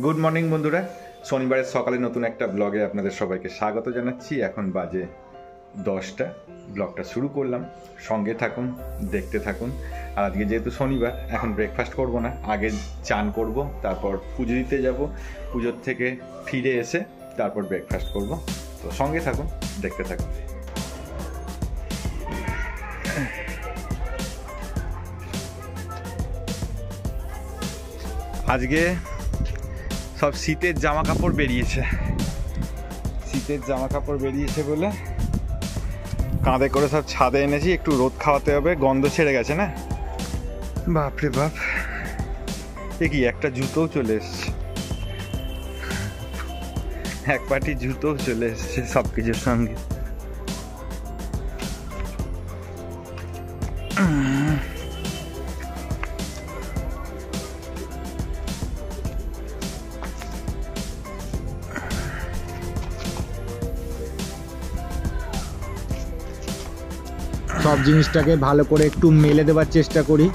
Good morning বন্ধুরা, শনিবারের সকালে নতুন একটা ব্লগে আপনাদের সবাইকে স্বাগত জানাচ্ছি। এখন বাজে 10টা। ব্লগটা শুরু করলাম, সঙ্গে থাকুন, দেখতে থাকুন। আর আজকে যেহেতু শনিবার, এখন ব্রেকফাস্ট করব না, আগে চান করব, তারপর পুজো দিতে যাব, পুজোর থেকে ফিরে এসে তারপর ব্রেকফাস্ট করব। তো সঙ্গে থাকুন, দেখতে থাকুন। আজকে সব শীতের জামা কাপড় বেরিয়েছে, বলে কাঁধে করে সব ছাদে এনেছি। একটু রোদ খাওয়াতে হবে, গন্ধ ছেড়ে গেছে না। বাপরে বাপ, এ কি একটা জুতোও চলে এসছে, এক পাটি জুতোও চলে এসছে সব কিছুর সঙ্গে। সব জিনিসটাকে ভালো করে একটু মেলে দেওয়ার চেষ্টা করি,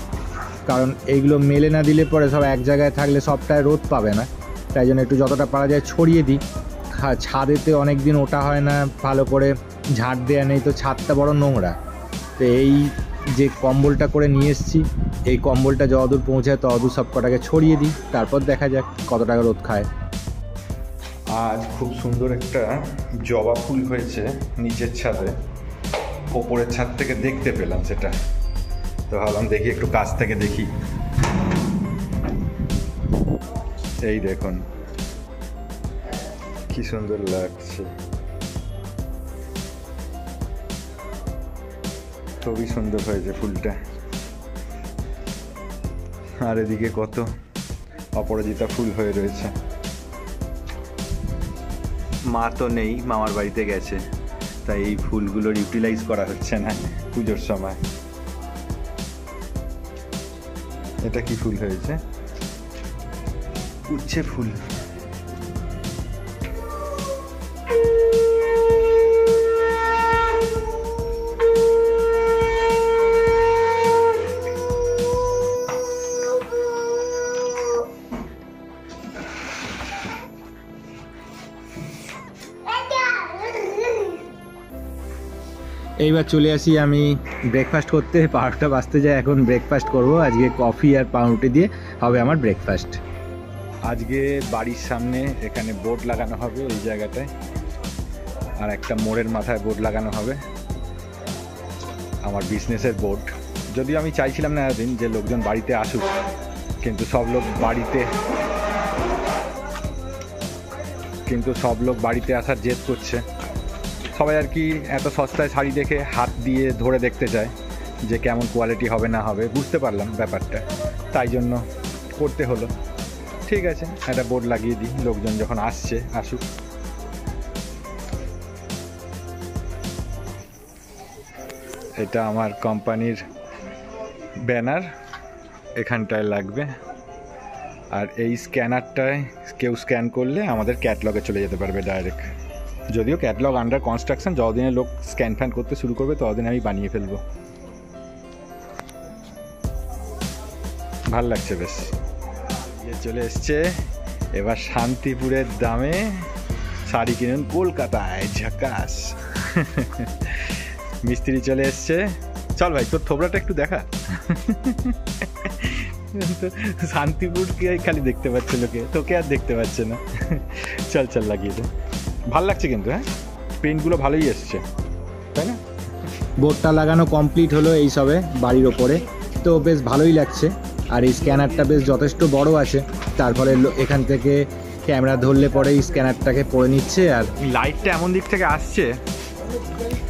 কারণ এইগুলো মেলে না দিলে পরে সব এক জায়গায় থাকলে সবটায় রোদ পাবে না। তাই জন্য একটু যতটা পারা যায় ছড়িয়ে দিই। ছাদেতে অনেক দিন ওটা হয় না, ভালো করে ঝাঁট দেওয়া নেই, তো ছাদটা বড় নোংরা। তো এই যে কম্বলটা করে নিয়ে এসেছি, এই কম্বলটা যতদূর পৌঁছায় ততদূর সব কটাকে ছড়িয়ে দিই, তারপর দেখা যাক কত টাকা রোদ খায়। আজ খুব সুন্দর একটা জবা ফুল হয়েছে নিচের ছাদে, ওপরের ছাদ থেকে দেখতে পেলাম সেটা। তো ভাবলাম দেখি, একটু কাছ থেকে দেখি। এই দেখুন কি সুন্দর লাগছে, খুবই সুন্দর হয়েছে ফুলটা। আর এদিকে কত অপরাজিতা ফুল হয়ে রয়েছে। মা তো নেই, মামার বাড়িতে গেছে, তাই এই ফুলগুলোর ইউটিলাইজ করা হচ্ছে না পুজোর সময়। এটা কি ফুল হয়েছে? উচ্ছে ফুল। এইবার চলে আসি আমি ব্রেকফাস্ট করতে। 12টা বাজতে যায়, এখন ব্রেকফাস্ট করব। আজকে কফি আর পাউরুটি দিয়ে হবে আমার ব্রেকফাস্ট। আজকে বাড়ির সামনে এখানে বোর্ড লাগানো হবে, এই জায়গাটায়, আর একটা মোড়ের মাথায় বোর্ড লাগানো হবে, আমার বিজনেসের বোর্ড। যদিও আমি চাইছিলাম না এতদিন যে লোকজন বাড়িতে আসুক, কিন্তু সব লোক বাড়িতে আসার জেদ করছে। সবাই আর কি এত সস্তায় শাড়ি দেখে হাত দিয়ে ধরে দেখতে চায় যে কেমন কোয়ালিটি হবে না হবে। বুঝতে পারলাম ব্যাপারটা, তাই জন্য করতে হলো। ঠিক আছে, একটা বোর্ড লাগিয়ে দিই, লোকজন যখন আসছে আসুক। এটা আমার কোম্পানির ব্যানার, এখানটায় লাগবে। আর এই স্ক্যানারটায় কেউ স্ক্যান করলে আমাদের ক্যাটলগে চলে যেতে পারবে ডাইরেক্ট। যদিও ক্যাটলগ আন্ডার কনস্ট্রাকশন, যতদিনে লোক স্ক্যান ফ্যান করতে শুরু করবে ততদিন আমি বানিয়ে ফেলবো। ভাল লাগছে বেশ। চলে এসছে এবার শান্তিপুরের দামে শাড়ি কিনুন কলকাতায়, ঝাকাস। মিস্ত্রি চলে এসছে। চল ভাই, তোর থোবড়াটা একটু দেখা। শান্তিপুরকে খালি দেখতে পাচ্ছে লোকে, তোকে আর দেখতে পাচ্ছে না। চল লাগিয়ে দে। ভাল লাগছে কিন্তু, হ্যাঁ, পেন্টগুলো ভালোই এসছে, তাই না? বোর্ডটা লাগানো কমপ্লিট হলো এই সবে বাড়ির ওপরে, তো বেশ ভালোই লাগছে। আর এই স্ক্যানারটা বেশ যথেষ্ট বড় আছে, তারপরে এখান থেকে ক্যামেরা ধরলে পরে এই স্ক্যানারটাকে পড়ে নিচ্ছে। আর লাইটটা এমন দিক থেকে আসছে,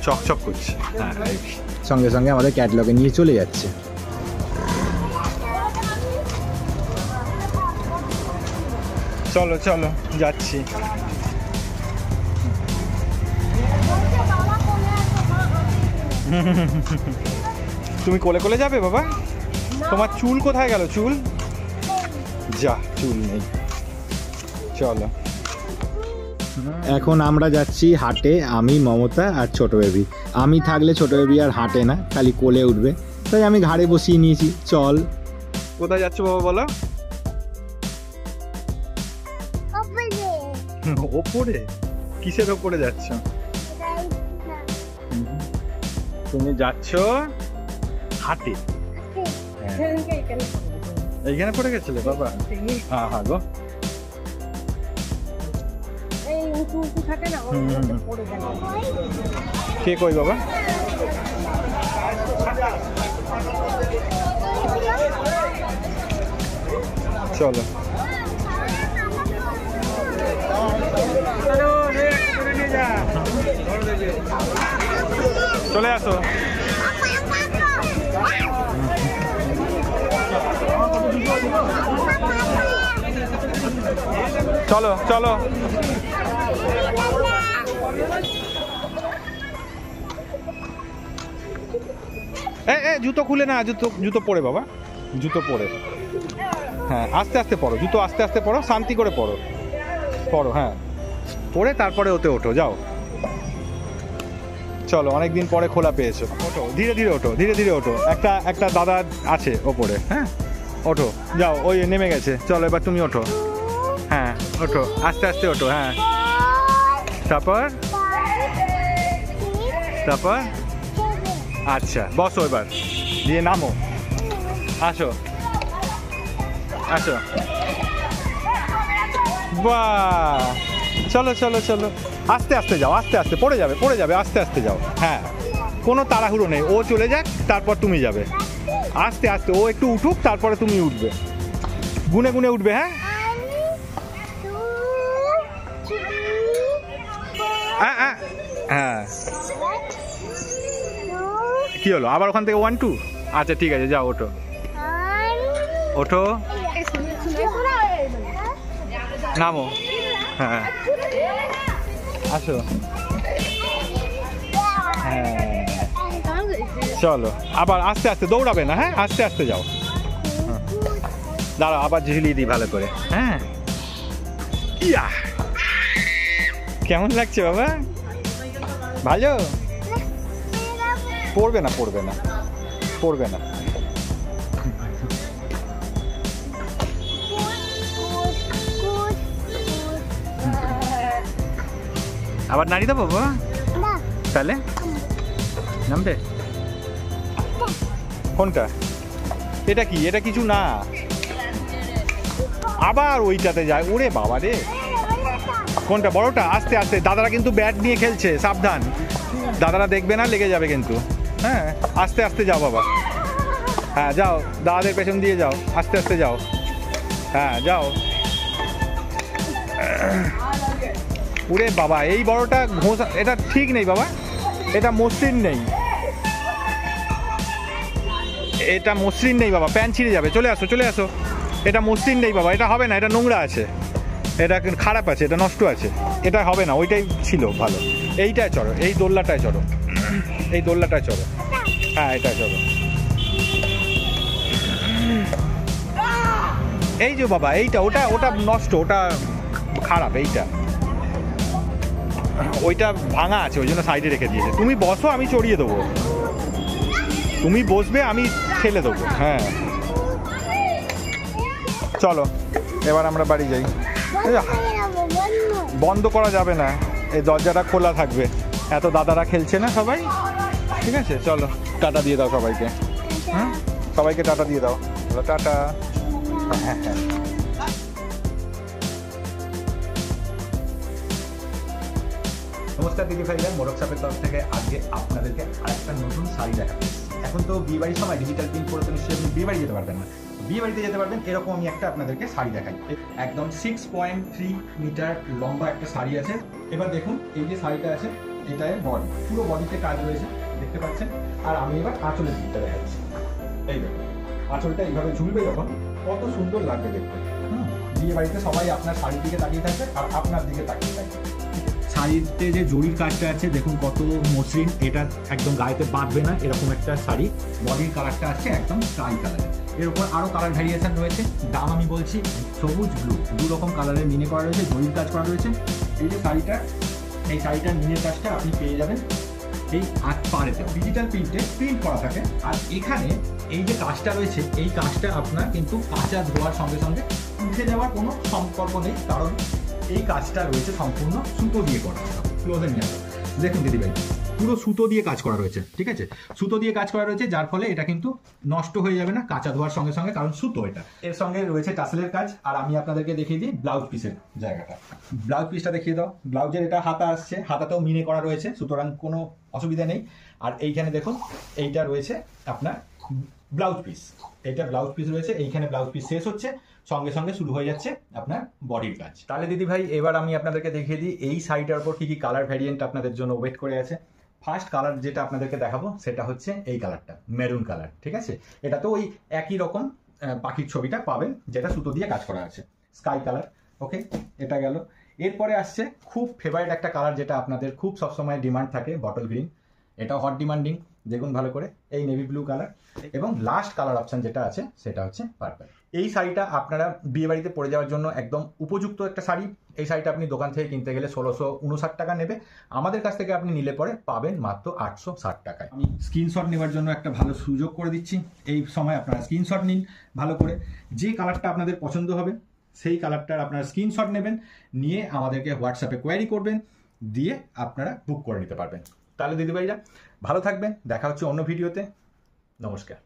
চকচক করছে, সঙ্গে সঙ্গে আমাদের ক্যাটলগে নিয়ে চলে যাচ্ছে। চলো যাচ্ছি। তুমি কোলে কোলে যাবে বাবা? তোমার চুল কোথায় গেল? চুল নেই। চলো, এখন আমরা যাচ্ছি হাটে, আমি, মমতা আর ছোট বেবি। আমি থাকলে ছোট বেবি আর হাঁটে না, খালি কোলে উঠবে, তাই আমি ঘাড়ে বসিয়ে নিয়েছি। চল। কোথায় যাচ্ছ বাবা বলো? ওপরে? কিসের ওপরে যাচ্ছ? তুমি যাচ্ছ হাটে? এইখানে পড়ে গেছিলে বাবা? হ্যাঁ হ্যাঁ গো। কে কই বাবা? চলো চলে আসো। চলো চলো। জুতো খুলে না, জুতো পরে বাবা, জুতো পরে। হ্যাঁ আস্তে আস্তে পড়ো, জুতো আস্তে আস্তে পড়ো, শান্তি করে পড়ো, পড়ো। হ্যাঁ পড়ে তারপরে ওতে ওঠো, যাও। চলো, অনেকদিন পরে খোলা পেয়েছো, ওঠো, ধীরে ধীরে ওঠো, ধীরে ধীরে ওঠো। একটা দাদা আছে ওপরে, হ্যাঁ ওঠো, যাও। ওই নেমে গেছে, চলো এবার তুমি ওঠো। হ্যাঁ ওঠো, আস্তে আস্তে ওঠো। হ্যাঁ তারপর তারপর আচ্ছা বসো এবার, দিয়ে নামো, আসো আসো। বাহ, চলো চলো চলো, আস্তে আস্তে যাও, আস্তে আস্তে, পড়ে যাবে পড়ে যাবে, আস্তে আস্তে যাও। হ্যাঁ কোনো তাড়াহুড়ো নেই, ও চলে যাক তারপর তুমি যাবে, আস্তে আস্তে। ও একটু উঠুক তারপরে তুমি উঠবে, গুনে গুনে উঠবে। হ্যাঁ হ্যাঁ হ্যাঁ। কি হলো আবার ওখান থেকে 1 2? আচ্ছা ঠিক আছে, যাও ওঠো ওঠো, নামো। হ্যাঁ আসো। হ্যাঁ চলো, আবার আস্তে আস্তে, দৌড়াবে না। হ্যাঁ আস্তে আস্তে যাও। দাঁড়াও, আবার ঝুলিয়ে দিই ভালো করে। হ্যাঁ ইয়া, কেমন লাগছে বাবা? ভালো? পড়বে না পড়বে না পড়বে না। আবার নাড়ি দেবো বাবা? তাহলে নামবে কোনটা? এটা কি? এটা কিছু না, আবার ওইটাতে যায়। ওরে বাবা রে, কোনটা? বড়টা? আস্তে আস্তে, দাদারা কিন্তু ব্যাট নিয়ে খেলছে, সাবধান, দাদারা দেখবে না, লেগে যাবে কিন্তু। হ্যাঁ আস্তে আস্তে যাও বাবা। হ্যাঁ যাও, দাদাদের পেছন দিয়ে যাও, আস্তে আস্তে যাও। হ্যাঁ যাও। ওরে বাবা, এই বড়টা ঘোষা, এটা ঠিক নেই বাবা, এটা মসৃণ নেই, এটা মসৃণ নেই বাবা, প্যান্ট ছিঁড়ে যাবে। চলে আসো চলে আসো, এটা মসৃণ নেই বাবা, এটা হবে না, এটা নোংরা আছে, এটা খারাপ আছে, এটা নষ্ট আছে, এটা হবে না। ওইটাই ছিল ভালো, এইটায় চড়ো, এই দোল্লাটায় চড়ো, এই দোল্লাটায় চড়ো। হ্যাঁ এটায় চড়ো। এই যে বাবা, এইটা, ওটা ওটা নষ্ট, ওটা খারাপ, এইটা, ওইটা ভাঙা আছে, ওই জন্য সাইডে রেখে দিয়েছে। তুমি বসো, আমি চড়িয়ে দেবো, তুমি বসবে, আমি ঠেলে দেবো। হ্যাঁ চলো এবার আমরা বাড়ি যাই। বন্ধ করা যাবে না, এই দরজাটা খোলা থাকবে, এত দাদারা খেলছে না সবাই। ঠিক আছে চলো, টাটা দিয়ে দাও সবাইকে। হ্যাঁ সবাইকে টাটা দিয়ে দাও, টাটা। হ্যাঁ হ্যাঁ। নমস্কার দিদি ভাইরা, মোরক সাপের তরফ থেকে আজকে আপনাদেরকে আরেকটা নতুন শাড়ি দেখাতে। এখন তো বিয়ে বাড়ির সময় ডিজিটাল প্রিন্ট করে তো নিশ্চয়ই আপনি বিয়ে বাড়ি যেতে পারবেন না, বিয়ে বাড়িতে যেতে পারবেন এরকম আমি একটা আপনাদেরকে শাড়ি দেখাই। একদম 6.3 মিটার লম্বা একটা শাড়ি আছে। এবার দেখুন এই যে শাড়িটা আছে, এটায় বডি, পুরো বডিতে কাজ রয়েছে, দেখতে পাচ্ছেন। আর আমি এবার আঁচলের দিকটা দেখাচ্ছি। এই দেখুন আঁচলটা এইভাবে ঝুলবে যখন, কত সুন্দর লাগবে দেখতে। বিয়ে বাড়িতে সবাই আপনার শাড়ির দিকে তাকিয়ে থাকবে আর আপনার দিকে তাকিয়ে থাকবে। শাড়িতে যে জরির কাজটা আছে দেখুন কত মসৃণ, এটা একদম গায়েতে বাঁধবে না, এরকম একটা শাড়ি। বডির কালারটা আছে একদম ট্রাই কালার, এর উপর আরও কালার ভ্যারিয়েশন রয়েছে। দাম আমি বলছি সবুজ ব্লু, দু রকম কালারের মিনে করা রয়েছে, জরির কাজ করা রয়েছে। এই যে শাড়িটা, এই শাড়িটার মিনের কাজটা আপনি পেয়ে যাবেন এই পাড়েতে, ডিজিটাল প্রিন্টে প্রিন্ট করা থাকে। আর এখানে এই যে কাজটা রয়েছে, এই কাজটা আপনার কিন্তু কাঁচা ধোয়ার সঙ্গে সঙ্গে উঠে যাওয়ার কোনো সম্পর্ক নেই, কারণ এই কাজটা রয়েছে সম্পূর্ণ সুতো দিয়ে করা। ক্লোজে নিয়ে আসো। দেখুন দিদিভাই, পুরো সুতো দিয়ে কাজ করা রয়েছে, ঠিক আছে? সুতো দিয়ে কাজ করা রয়েছে, যার ফলে এটা কিন্তু নষ্ট হয়ে যাবে না কাঁচা ধোয়ার সঙ্গে সঙ্গে, কারণ সুতো এটা। এর সঙ্গে রয়েছে টাসেলের কাজ। আর আমি আপনাদেরকে দেখিয়ে দিই ব্লাউজ পিসের জায়গাটা। ব্লাউজ পিসটা দেখিয়ে দাও। ব্লাউজের এটা হাতা আসছে, হাতাতেও মিনে করা রয়েছে, সুতরাং কোনো অসুবিধা নেই। আর এইখানে দেখুন, এইটা রয়েছে আপনার ব্লাউজ পিস। এটা ব্লাউজ পিস রয়েছে, এইখানে ব্লাউজ পিস শেষ হচ্ছে, সঙ্গে সঙ্গে শুরু হয়ে যাচ্ছে আপনার বডির কাজ। তাহলে দিদি ভাই এবার আমি আপনাদেরকে দেখিয়ে দিই এই শাড়িটার উপর কি কি কালার ভ্যারিয়েন্ট আপনাদের জন্য ওয়েট করে আছে। ফার্স্ট কালার যেটা আপনাদেরকে দেখাবো সেটা হচ্ছে এই কালারটা, মেরুন কালার, ঠিক আছে? এটা তো ওই একই রকম পাখির ছবিটা পাবেন যেটা সুতো দিয়ে কাজ করা আছে, স্কাই কালার। ওকে, এটা গেল। এরপরে আসছে খুব ফেভারিট একটা কালার, যেটা আপনাদের খুব সবসময় ডিমান্ড থাকে, বটল গ্রিন। এটাও হট ডিমান্ডিং, দেখুন ভালো করে, এই নেভি ব্লু কালার। এবং লাস্ট কালার অপশন যেটা আছে সেটা হচ্ছে পার্পল। এই শাড়িটা আপনারা বিয়ে বাড়িতে পরে যাওয়ার জন্য একদম উপযুক্ত একটা শাড়ি। এই শাড়িটা আপনি দোকান থেকে কিনতে গেলে 1659 টাকা নেবে, আমাদের কাছ থেকে আপনি নিলে পরে পাবেন মাত্র 860 টাকায়। আমি স্ক্রিনশট নেওয়ার জন্য একটা ভালো সুযোগ করে দিচ্ছি, এই সময় আপনারা স্ক্রিনশট নিন ভালো করে। যে কালারটা আপনাদের পছন্দ হবে সেই কালারটার আপনারা স্ক্রিনশট নেবেন, নিয়ে আমাদেরকে হোয়াটসঅ্যাপে কোয়ারি করবেন, দিয়ে আপনারা বুক করে নিতে পারবেন। তাহলে দিদিভাইরা ভালো থাকবেন, দেখা হচ্ছে অন্য ভিডিওতে। নমস্কার।